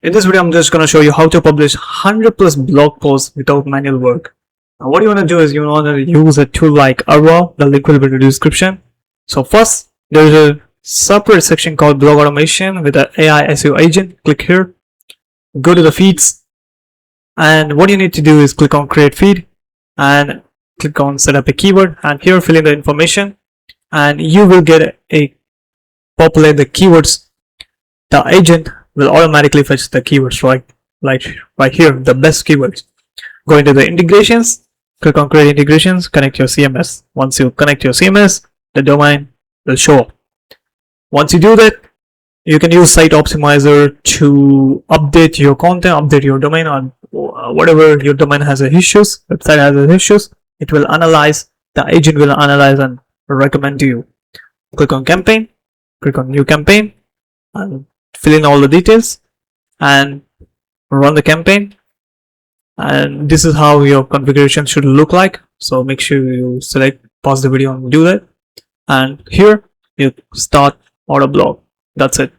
In this video, I'm just going to show you how to publish 100 plus blog posts without manual work. Now, what you want to do is you want to use a tool like Arrow. The link will be in the description. So first, there's a separate section called blog automation with the AI SEO agent. Click here, go to the feeds, and what you need to do is click on create feed and click on set up a keyword, and here fill in the information, and you will get a populate the keywords. The agent will automatically fetch the keywords right here, the best keywords. Go into the integrations, click on create integrations, connect your CMS. Once you connect your CMS, the domain will show up. Once you do that, you can use Site Optimizer to update your content, update your domain on whatever your domain has issues, website has issues. It will analyze, the agent will analyze and recommend to you. Click on campaign, click on new campaign, and fill in all the details and run the campaign. And this is how your configuration should look like. So make sure you select, pause the video and do that. And here you start auto blog. That's it.